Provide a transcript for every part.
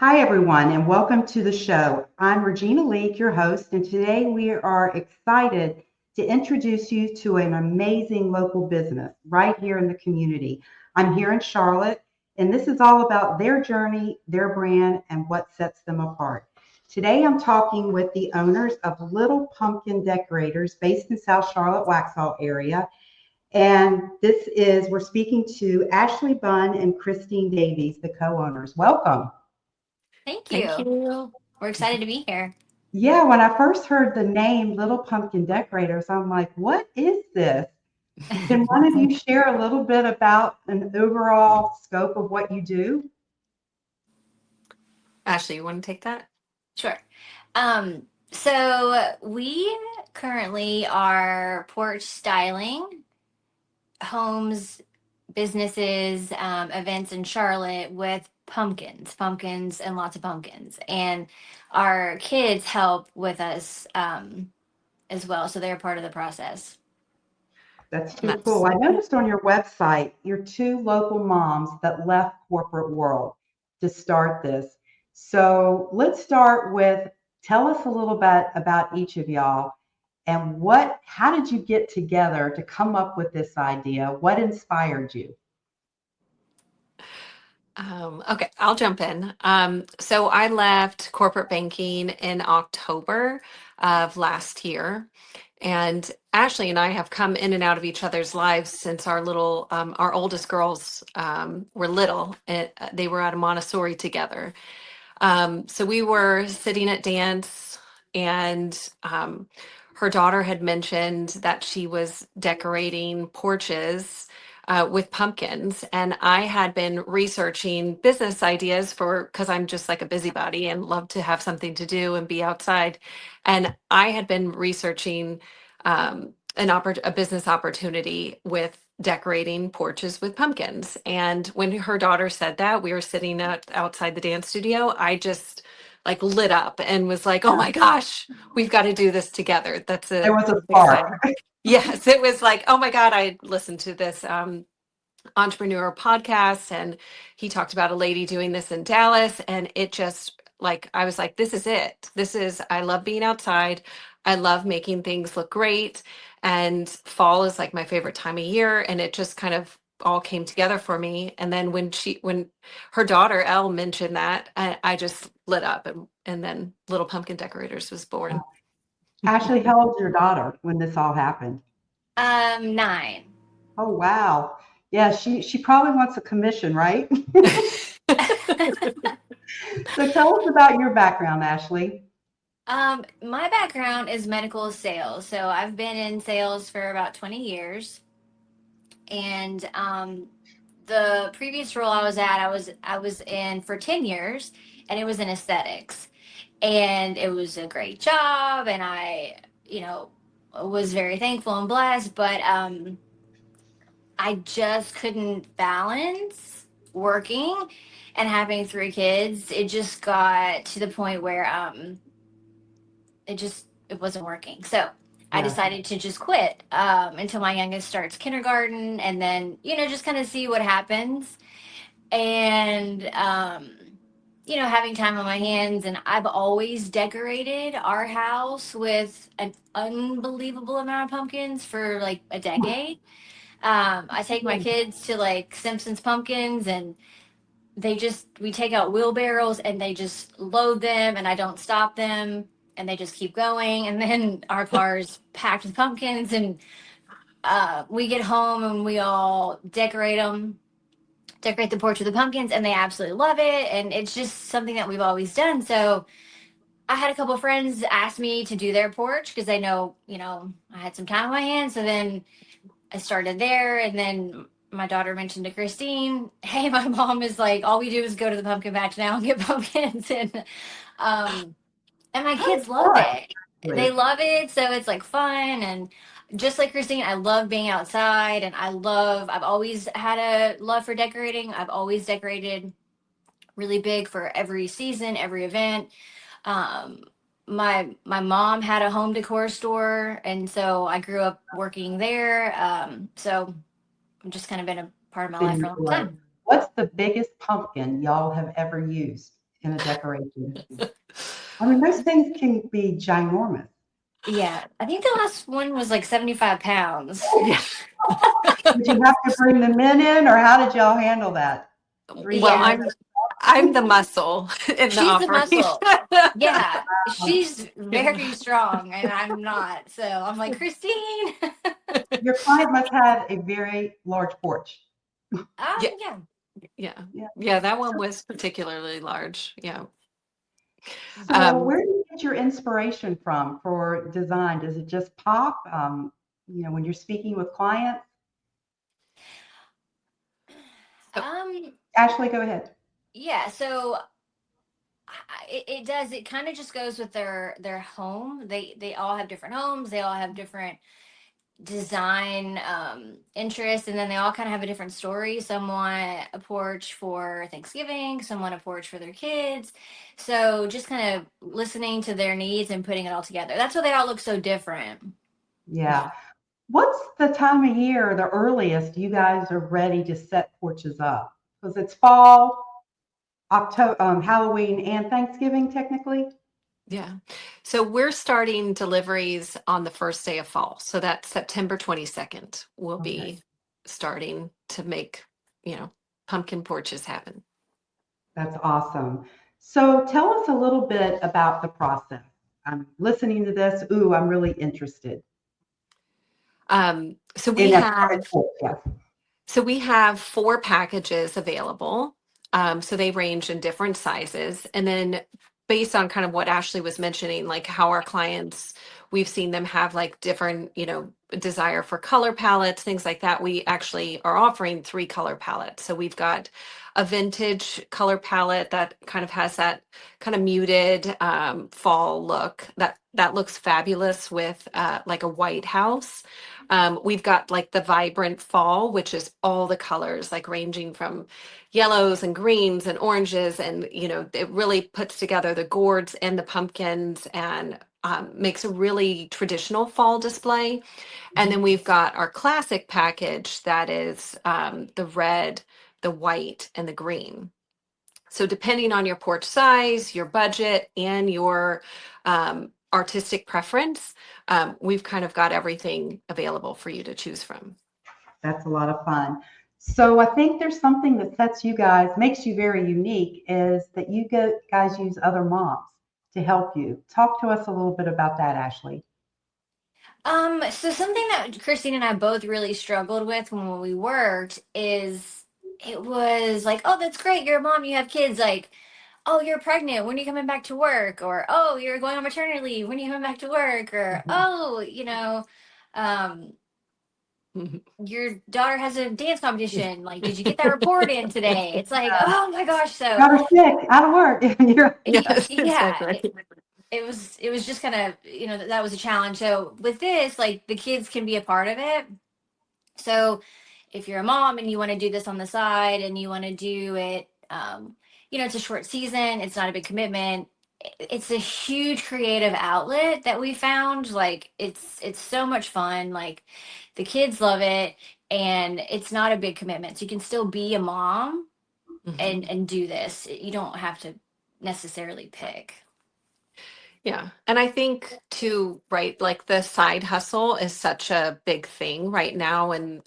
Hi, everyone, and welcome to the show. I'm Regina Leake, your host, and today we are excited to introduce you to an amazing local business right here in the community. I'm here in Charlotte, and this is all about their journey, their brand, and what sets them apart. Today, I'm talking with the owners of Little Pumpkin Decorators based in South Charlotte, Waxhaw area. And we're speaking to Ashley Bunn and Christine Davies, the co owners. Welcome. Thank Thank you. you. We're excited to be here. Yeah, when I first heard the name Little Pumpkin Decorators, I'm like, what is this? Can one of you share a little bit about an overall scope of what you do? Ashley, you want to take that? Sure. So we currently are porch styling homes, businesses, events in Charlotte with pumpkins, and lots of pumpkins. And our kids help with us as well. So they're part of the process. That's too cool. Nice. I noticed on your website, you're two local moms that left corporate world to start this. So let's start with tell us a little bit about each of y'all and how did you get together to come up with this idea? What inspired you? Okay, I'll jump in. So I left corporate banking in October of last year, and Ashley and I have come in and out of each other's lives since our oldest girls were little. And they were at a Montessori together. So we were sitting at dance, and her daughter had mentioned that she was decorating porches with pumpkins. And I had been researching business ideas because I'm just like a busybody and love to have something to do and be outside. And I had been researching a business opportunity with decorating porches with pumpkins. And when her daughter said that, we were sitting outside the dance studio. I just like lit up and was like, "Oh my gosh, we've got to do this together." There was a That's spark. exciting. Yes, it was like, "Oh my God," I listened to this entrepreneurial podcast, and he talked about a lady doing this in Dallas, and it just like I was like, this is it. I love being outside. I love making things look great, and fall is like my favorite time of year, and it just kind of all came together for me. And then when her daughter Elle mentioned that, I just lit up, and then Little Pumpkin Decorators was born. Ashley, how old's your daughter when this all happened? 9. Oh, wow. Yeah, she probably wants a commission, right? So tell us about your background, Ashley. My background is medical sales. So I've been in sales for about 20 years. And the previous role I was at, I was in for 10 years, and it was in aesthetics. And it was a great job, and I was very thankful and blessed, but I just couldn't balance working and having 3 kids. It just got to the point where it wasn't working. So I Yeah. decided to just quit until my youngest starts kindergarten, and then just kind of see what happens. And having time on my hands, and I've always decorated our house with an unbelievable amount of pumpkins for like a decade. I take my kids to like Simpsons Pumpkins, and we take out wheelbarrows and they just load them, and I don't stop them, and they just keep going. And then our car's packed with pumpkins, and we get home and we all decorate the porch with the pumpkins, and they absolutely love it. And it's just something that we've always done. So I had a couple of friends ask me to do their porch because they know, I had some time on my hands. So then I started there, and then my daughter mentioned to Christine, "Hey, my mom is like, all we do is go to the pumpkin patch now and get pumpkins," um, and my How kids love fun, it. They Ashley. love it, so it's like fun. And just like Christine, I love being outside, and I've always had a love for decorating. I've always decorated really big for every season, every event. Um, my mom had a home decor store, and so I grew up working there. So I've just kind of been a part of my In life your for a long blood. time. What's the biggest pumpkin y'all have ever used? in a decoration. I mean, those things can be ginormous. Yeah, I think the last one was like 75 pounds. Yeah. Did you have to bring the men in, or how did y'all handle that? Three Well, Yeah, men? I'm the muscle in the she's the operation. muscle. Yeah, she's very strong, and I'm not. So I'm like, Christine. Your client must have a very large porch. Yeah, Yeah. yeah, Yeah. yeah. That one was particularly large. Yeah. So Um, where do you get your inspiration from for design? Does it just pop, when you're speaking with clients? so, Ashley, go ahead. Yeah. So it does. It kind of just goes with their home. They all have different homes. They all have different design interests, and then they all kind of have a different story. Some want a porch for Thanksgiving, some want a porch for their kids. So just kind of listening to their needs and putting it all together. That's why they all look so different. Yeah. What's the time of year, the earliest you guys are ready to set porches up? Because it's fall, October, Halloween, and Thanksgiving, technically. yeah. So we're starting deliveries on the first day of fall. So that's September 22nd. We'll Okay, be starting to make, pumpkin porches happen. that's awesome. So tell us a little bit about the process. I'm listening to this. Ooh, I'm really interested So we in a have porch. Yes. So we have 4 packages available. So they range in different sizes. And then based on kind of what Ashley was mentioning, like how our clients, we've seen them have like different, desire for color palettes, things like that. We actually are offering 3 color palettes. So we've got a vintage color palette that kind of has that kind of muted fall look that looks fabulous with like a white house. We've got like the vibrant fall, which is all the colors, like ranging from yellows and greens and oranges. And, it really puts together the gourds and the pumpkins and makes a really traditional fall display. And then we've got our classic package that is the red, the white, and the green. So depending on your porch size, your budget, and your artistic preference, we've kind of got everything available for you to choose from. That's a lot of fun. So I think there's something that sets you guys, makes you very unique, is that you guys use other moms to help you. Talk to us a little bit about that, Ashley. So something that Christine and I both really struggled with when we worked is it was like, oh, that's great, you're a mom, you have kids, like, oh, you're pregnant, when are you coming back to work? Or, oh, you're going on maternity leave, when are you coming back to work? Or, oh, um, your daughter has a dance competition. Like, did you get that report in today? It's like, oh my gosh. So Got her sick, out of work. Yes, yeah, exactly. it was just kind of, that was a challenge. So with this, like the kids can be a part of it. So if you're a mom and you want to do this on the side and you want to do it, it's a short season, it's not a big commitment. It's a huge creative outlet that we found. Like it's so much fun. Like the kids love it, and it's not a big commitment. So you can still be a mom Mhm. and do this. You don't have to necessarily pick. Yeah. And I think too, right, like the side hustle is such a big thing right now. And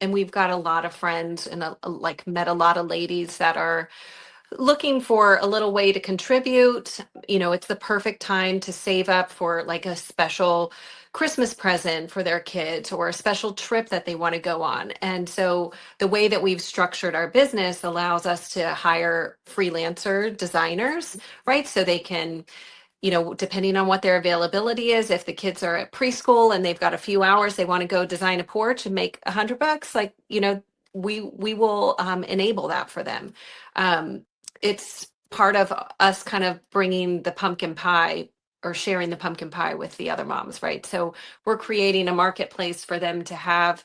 we've got a lot of friends and like met a lot of ladies that are looking for a little way to contribute. It's the perfect time to save up for like a special Christmas present for their kids or a special trip that they want to go on. And so the way that we've structured our business allows us to hire freelancer designers, right? So they can, depending on what their availability is, if the kids are at preschool and they've got a few hours, they want to go design a porch and make $100, like, we will enable that for them. It's part of us kind of bringing the pumpkin pie or sharing the pumpkin pie with the other moms, right? So we're creating a marketplace for them to have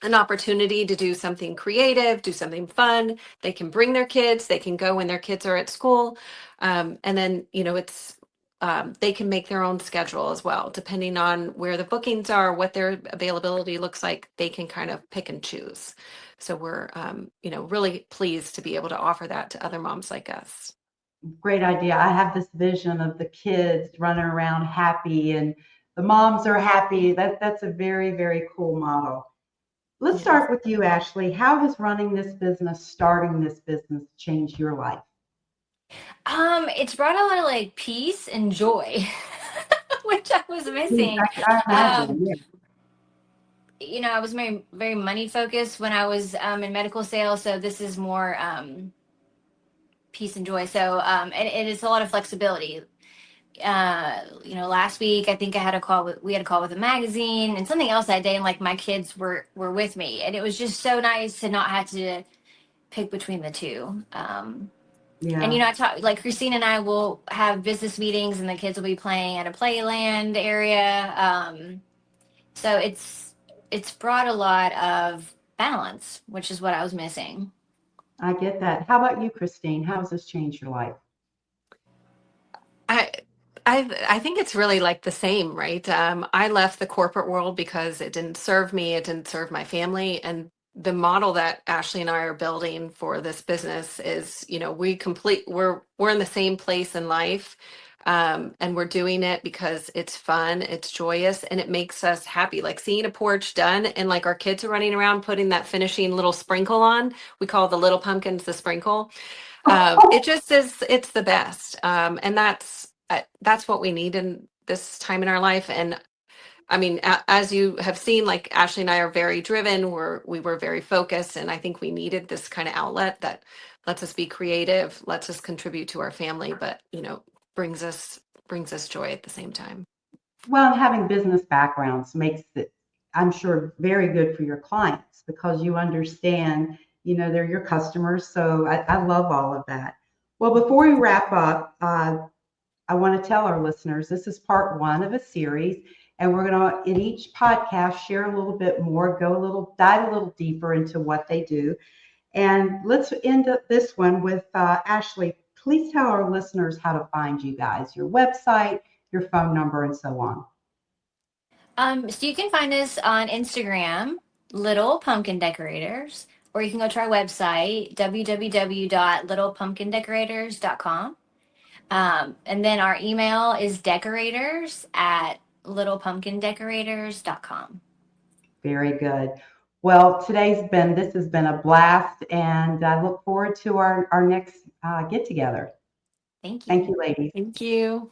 an opportunity to do something creative, do something fun. They can bring their kids, they can go when their kids are at school. And then, they can make their own schedule as well, depending on where the bookings are, what their availability looks like, they can kind of pick and choose. So we're, really pleased to be able to offer that to other moms like us. Great idea. I have this vision of the kids running around happy and the moms are happy. That's a very, very cool model. Let's Yes. start with you, Ashley. How has running this business, starting this business, changed your life? It's brought a lot of like peace and joy, which I was missing. I Um, imagine. Yeah. I was very money focused when I was in medical sales, so this is more peace and joy. So, and it's a lot of flexibility. Last week I think we had a call with a magazine and something else that day, and like my kids were with me, and it was just so nice to not have to pick between the two. And Yeah. I talk like Christine and I will have business meetings, and the kids will be playing at a playland area. So it's brought a lot of balance, which is what I was missing. I get that. How about you, Christine? How has this changed your life? I I think it's really like the same, right? I left the corporate world because it didn't serve me, it didn't serve my family, and the model that Ashley and I are building for this business is, we're in the same place in life, and we're doing it because it's fun, it's joyous, and it makes us happy. Like seeing a porch done, and like our kids are running around putting that finishing little sprinkle on. We call the little pumpkins the sprinkle. It just is, it's the best. And that's what we need in this time in our life. And I mean, as you have seen, like Ashley and I are very driven. We were very focused, and I think we needed this kind of outlet that lets us be creative, lets us contribute to our family, but brings us joy at the same time. Well, having business backgrounds makes it, I'm sure, very good for your clients because you understand, they're your customers. So I love all of that. Well, before we wrap up, I want to tell our listeners this is part one of a series, and we're going to, in each podcast, share a little bit more, dive a little deeper into what they do. And let's end up this one with Ashley. Please tell our listeners how to find you guys, your website, your phone number, and so on. So you can find us on Instagram, Little Pumpkin Decorators, or you can go to our website, www.littlepumpkindecorators.com. And then our email is decorators@littlepumpkindecorators.com. Very good. Well, this has been a blast, and I look forward to our next get together. Thank you. Thank you, ladies. Thank you.